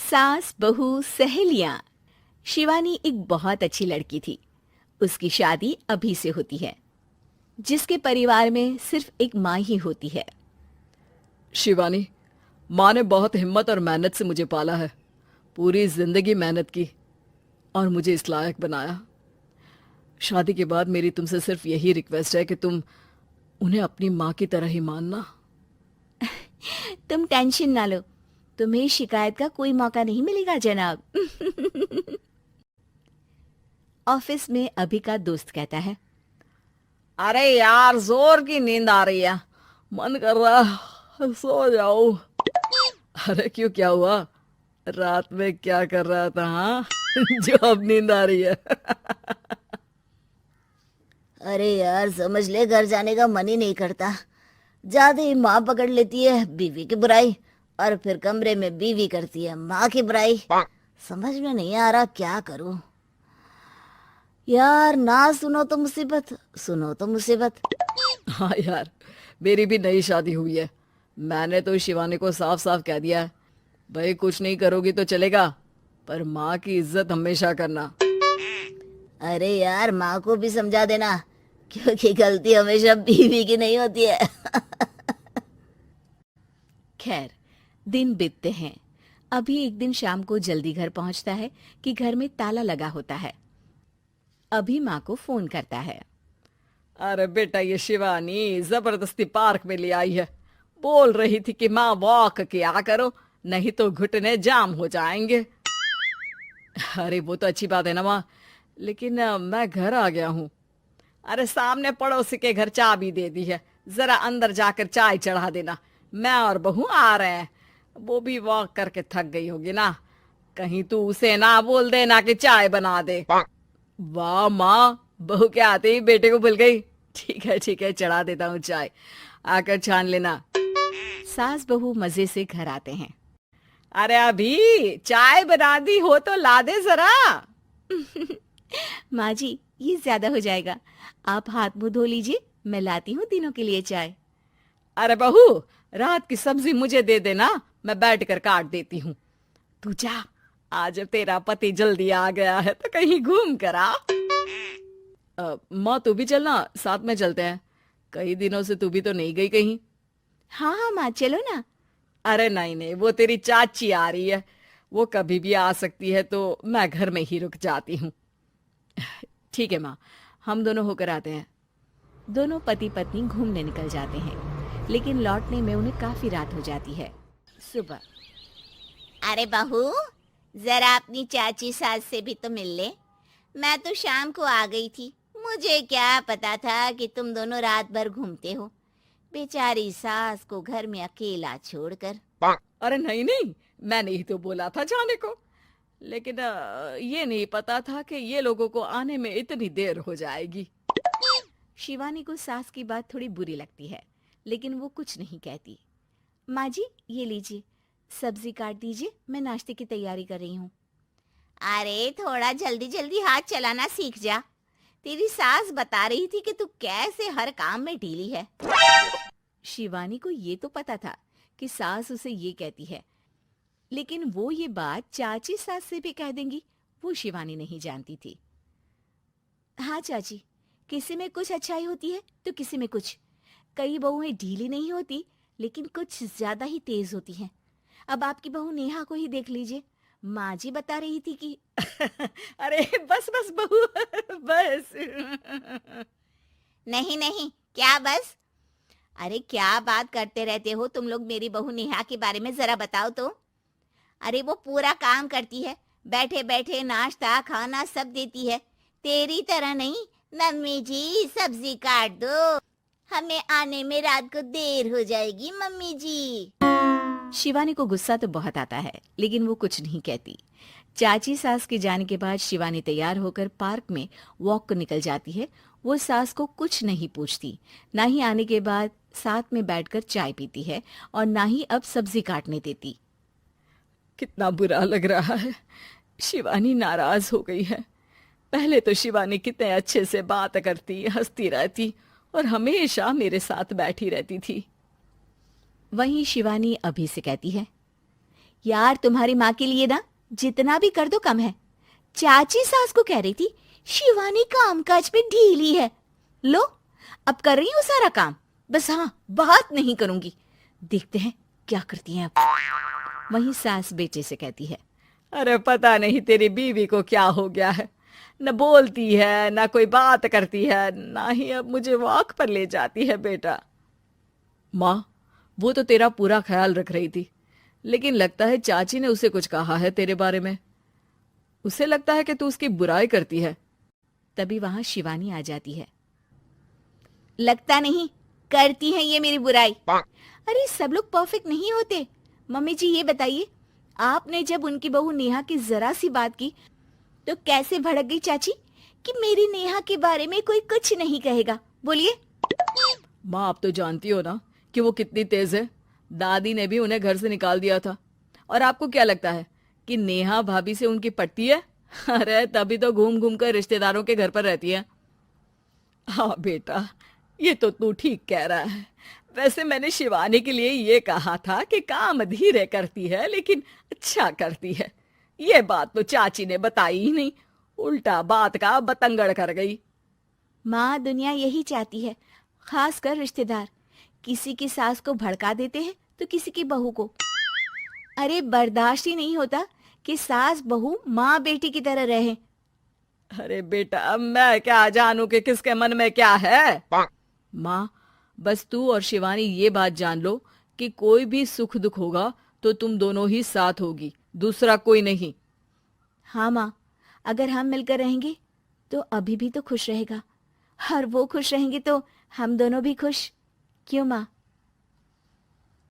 सास बहू सहेलियां। शिवानी एक बहुत अच्छी लड़की थी। उसकी शादी अभी से होती है, जिसके परिवार में सिर्फ एक माँ ही होती है। शिवानी, माँ ने बहुत हिम्मत और मेहनत से मुझे पाला है। पूरी जिंदगी मेहनत की और मुझे इस लायक बनाया। शादी के बाद मेरी तुमसे सिर्फ यही रिक्वेस्ट है कि तुम उन्हें अपनी माँ की तरह ही मानना। तुम टेंशन ना लो, तुम्हें शिकायत का कोई मौका नहीं मिलेगा जनाब। ऑफिस में अभी का दोस्त कहता है, अरे यार, जोर की नींद आ रही है, मन कर रहा है सो जाओ। अरे क्यों, क्या हुआ? रात में क्या कर रहा था? हाँ जो अब नींद आ रही है। अरे यार, समझ ले, घर जाने का मन ही नहीं करता। जाते ही माँ पकड़ लेती है बीवी की बुराई, और फिर कमरे में बीवी करती है माँ की बुराई। समझ में नहीं आ रहा क्या करूं। यार, ना सुनो तो मुसीबत, सुनो तो मुसीबत। हाँ यार, मेरी भी नई शादी हुई है। मैंने तो शिवानी को साफ साफ कह दिया है, भाई कुछ नहीं करोगी तो चलेगा, पर माँ की इज्जत हमेशा करना। अरे यार, माँ को भी समझा देना, क्योंकि गलती हमेशा बीवी की नहीं होती है। खैर, दिन बीतते हैं। अभी एक दिन शाम को जल्दी घर पहुंचता है कि घर में ताला लगा होता है। अभी माँ को फोन करता है। अरे बेटा, ये शिवानी जबरदस्ती पार्क में ले आई है। बोल रही थी कि माँ वॉक किया करो, नहीं तो घुटने जाम हो जाएंगे। अरे वो तो अच्छी बात है ना माँ, लेकिन मैं घर आ गया हूँ। अरे सामने पड़ोसी के घर चाबी दे दी है, जरा अंदर जाकर चाय चढ़ा देना। मैं और बहू आ रहे हैं। वो भी वॉक करके थक गई होगी ना, कहीं तू उसे ना बोल देना कि चाय बना दे। वाह माँ, बहू के आते ही बेटे को भूल गई। ठीक है, चढ़ा देता हूँ चाय, आकर छान लेना। सास बहू मजे से घर आते हैं। अरे अभी चाय बना दी हो तो ला दे जरा। माँ जी, ये ज्यादा हो जाएगा, आप हाथ मुंह धो लीजिए, मैं लाती हूँ तीनों के लिए चाय। अरे बहू, रात की सब्जी मुझे दे देना, मैं बैठ कर काट देती हूँ। तू जा, आज तेरा पति जल्दी आ गया है तो कहीं घूम कर आ। माँ तू भी चलना, साथ में चलते हैं। कई दिनों से तू भी तो नहीं गई कहीं। हाँ हाँ माँ, चलो ना। अरे नहीं, वो तेरी चाची आ रही है, वो कभी भी आ सकती है, तो मैं घर में ही रुक जाती हूँ। ठीक है माँ, हम दोनों होकर आते हैं। दोनों पति पत्नी घूमने निकल जाते हैं, लेकिन लौटने में उन्हें काफी रात हो जाती है। सुबह, अरे बहू, जरा अपनी चाची सास से भी तो मिल ले। मैं तो शाम को आ गई थी, मुझे क्या पता था कि तुम दोनों रात भर घूमते हो। बेचारी सास को घर में अकेला छोड़कर। अरे नहीं, मैंने ही तो बोला था जाने को, लेकिन ये नहीं पता था कि ये लोगों को आने में इतनी देर हो जाएगी। शिवानी को सास की बात थोड़ी बुरी लगती है, लेकिन वो कुछ नहीं कहती। माँ जी, ये लीजिए, सब्जी काट दीजिए, मैं नाश्ते की तैयारी कर रही हूँ। अरे थोड़ा जल्दी जल्दी हाथ चलाना सीख जा। तेरी सास बता रही थी कि तू कैसे हर काम में ढीली है। शिवानी को ये तो पता था कि सास उसे ये कहती है, लेकिन वो ये बात चाची सास से भी कह देंगी, वो शिवानी नहीं जानती थी। हाँ चाची, किसी में कुछ अच्छाई होती है तो किसी में कुछ। कई बहुएं ढीली नहीं होती, लेकिन कुछ ज्यादा ही तेज होती हैं। अब आपकी बहू नेहा को ही देख लीजिए, माँ जी बता रही थी कि अरे बस बस बहू, बस। नहीं नहीं, क्या बस? अरे क्या बात करते रहते हो तुम लोग मेरी बहू नेहा के बारे में, जरा बताओ तो। अरे वो पूरा काम करती है, बैठे बैठे नाश्ता खाना सब देती है। तेरी तरह नहीं, मम्मी जी सब्जी काट दो, हमें आने में रात को देर हो जाएगी मम्मी जी। शिवानी को गुस्सा तो बहुत आता है, लेकिन वो कुछ नहीं कहती। चाची सास के जाने के बाद शिवानी तैयार होकर पार्क में वॉक को निकल जाती है। वो सास को कुछ नहीं पूछती, ना ही आने के बाद साथ में बैठकर चाय पीती है, और ना ही अब सब्जी काटने देती। कितना बुरा लग रहा है, शिवानी नाराज हो गई है। पहले तो शिवानी कितने अच्छे से बात करती, हंसती रहती और हमेशा मेरे साथ बैठी रहती थी। वहीं शिवानी अभी से कहती है, यार तुम्हारी माँ के लिए ना जितना भी कर दो कम है। चाची सास को कह रही थी शिवानी कामकाज पे ढीली है। लो अब कर रही हूँ सारा काम, बस हाँ बात नहीं करूंगी। देखते हैं क्या करती हैं अब। वहीं सास बेटे से कहती है, अरे पता नहीं तेरी बीवी को क्या हो गया है, न बोलती है न कोई बात करती है, ना ही अब मुझे वॉक पर ले जाती है बेटा। माँ, वो तो तेरा पूरा ख्याल रख रही थी, लेकिन लगता है चाची ने उसे कुछ कहा है तेरे बारे में। उसे लगता है कि तू उसकी बुराई करती है। तभी वहां शिवानी आ जाती है। लगता नहीं, करती है ये मेरी बुराई। अरे सब लोग परफेक्ट नहीं होते। मम्मी जी ये बताइए, आपने जब उनकी बहू नेहा की जरा सी बात की तो कैसे भड़क गई चाची कि मेरी नेहा के बारे में कोई कुछ नहीं कहेगा। बोलिए। माँ, आप तो जानती हो ना कि वो कितनी तेज है। दादी ने भी उन्हें घर से निकाल दिया था। और आपको क्या लगता है कि नेहा भाभी से उनकी पटती है? अरे तभी तो घूम घूम कर रिश्तेदारों के घर पर रहती है। हाँ बेटा, ये तो तू ठीक कह रहा है। वैसे मैंने शिवानी के लिए ये कहा था कि काम धीरे करती है लेकिन अच्छा करती है। ये बात तो चाची ने बताई ही नहीं, उल्टा बात का बतंगड़ कर गई। माँ, दुनिया यही चाहती है, खासकर रिश्तेदार। किसी की सास को भड़का देते हैं तो किसी की बहू को। अरे बर्दाश्त ही नहीं होता कि सास बहू माँ बेटी की तरह रहे। अरे बेटा, मैं क्या जानूं कि किसके मन में क्या है। माँ, बस तू और शिवानी ये बात जान लो कि कोई भी सुख दुख होगा तो तुम दोनों ही साथ होगी, दूसरा कोई नहीं। हाँ माँ, अगर हम मिलकर रहेंगे तो अभी भी तो खुश रहेगा, और वो खुश रहेंगे तो हम दोनों भी खुश। क्यों माँ?